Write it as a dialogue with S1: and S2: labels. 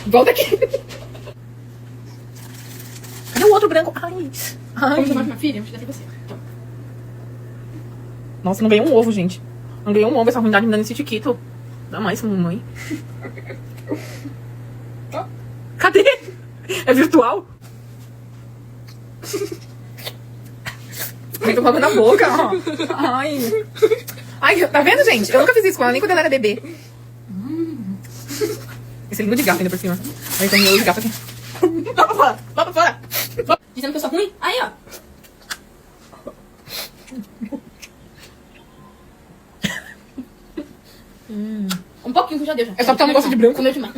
S1: Volta aqui. Cadê o outro branco? Ai.
S2: Vamos tomar pra minha filha? Vou te dar pra você. Toma.
S1: Nossa, não ganhei um ovo, gente. Não ganhei um ovo, essa ruindade me dando esse tiquito. Dá mais, mamãe. Cadê? É virtual? Me tomando na boca, ó. Ai. Ai, tá vendo, gente? Eu nunca fiz isso com ela, nem quando ela era bebê. Esse é língua de gato ainda por cima. Aí tem o de gato aqui. Vai pra fora! Vai pra fora!
S2: Dizendo que eu sou ruim? Aí, ó. Um pouquinho que já deu, já.
S1: É só porque ela não gosta de branco.
S2: Comeu demais.